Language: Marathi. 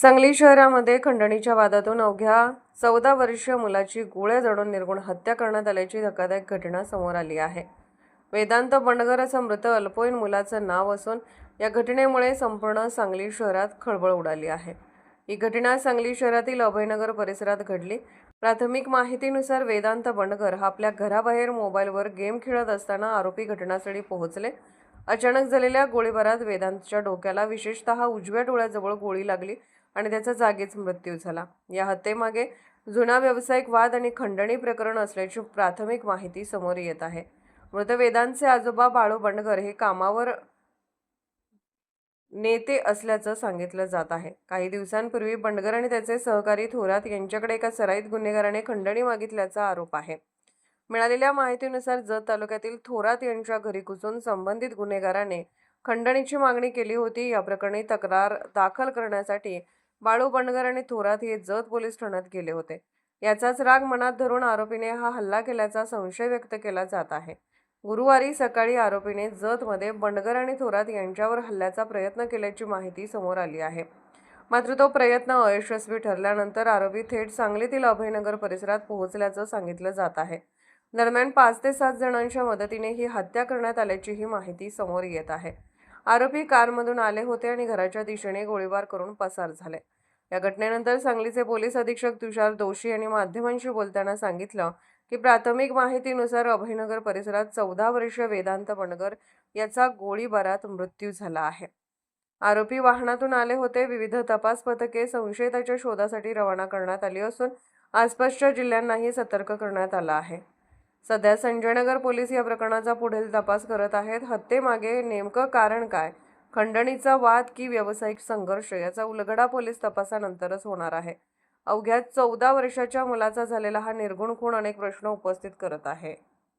सांगली शहरामध्ये खंडणीच्या वादातून अवघ्या 14 वर्षीय मुलाची गोळ्या झाडून निर्घुण हत्या करण्यात आल्याची धक्कादायक घटना समोर आली आहे। वेदांत बंडगर असं मृत अल्पवयीन मुलाचं नाव असून या घटनेमुळे संपूर्ण सांगली शहरात खळबळ उडाली आहे। ही घटना सांगली शहरातील अभयनगर परिसरात घडली। प्राथमिक माहितीनुसार वेदांत बंडगर हा आपल्या घराबाहेर मोबाईलवर गेम खेळत असताना आरोपी घटनास्थळी पोहोचले। अचानक झालेल्या गोळीबारात वेदांतच्या डोक्याला विशेषतः उजव्या डोळ्याजवळ गोळी लागली आणि त्याचा जागीच मृत्यू झाला। या हत्येमागे जुना व्यावसायिक वाद आणि खंडणी प्रकरण असल्याची प्राथमिक माहिती समोर येत आहे। मृत वेदांतचे आजोबा बाळू बंडगर हे कामावर नेते असल्याचं सांगितलं जात आहे। काही दिवसांपूर्वी बंडगर आणि त्याचे सहकारी थोरात यांच्याकडे एका सराईत गुन्हेगाराने खंडणी मागितल्याचा आरोप आहे। मिळालेल्या माहितीनुसार जत तालुक्यातील थोरात यांच्या घरी घुसून संबंधित गुन्हेगाराने खंडणीची मागणी केली होती। या प्रकरणी तक्रार दाखल करण्यासाठी बाळू बंडगर आणि थोरात हे जत पोलीस ठाण्यात गेले होते। याचाच राग मनात धरून आरोपीने हा हल्ला केल्याचा संशय व्यक्त केला जात आहे। गुरुवारी सकाळी आरोपीने जतमध्ये बंडगर आणि थोरात यांच्यावर हल्ल्याचा प्रयत्न केल्याची माहिती समोर आली आहे। मात्र तो प्रयत्न अयशस्वी ठरल्यानंतर आरोपी थेट सांगलीतील अभयनगर परिसरात पोहोचल्याचं सांगितलं जात आहे। दरम्यान 5 ते 7 जणांच्या मदतीने ही हत्या करण्यात आल्याची माहिती समोर येत आहे। आरोपी कारमधून आले होते आणि घराच्या दिशेने गोळीबार करून पसार झाले। या घटनेनंतर सांगलीचे पोलीस अधीक्षक तुषार दोशी यांनी माध्यमांशी बोलताना सांगितलं की प्राथमिक माहितीनुसार अभयनगर परिसरात 14 वर्षीय वेदांत बंडगर याचा गोळीबारात मृत्यू झाला आहे। आरोपी वाहनातून आले होते। विविध तपास पथके संशयिताच्या शोधासाठी रवाना करण्यात आली असून आसपासच्या जिल्ह्यांनाही सतर्क करण्यात आलं आहे। सध्या संजयनगर पोलीस या प्रकरणाचा पुढील तपास करत आहेत। हत्येमागे नेमकं कारण काय, खंडणीचा वाद की व्यावसायिक संघर्ष याचा उलगडा पोलीस तपासानंतरच होणार आहे। अवघ्या 14 वर्षाच्या मुलाचा झालेला हा निर्घुण खून अनेक प्रश्न उपस्थित करत आहे।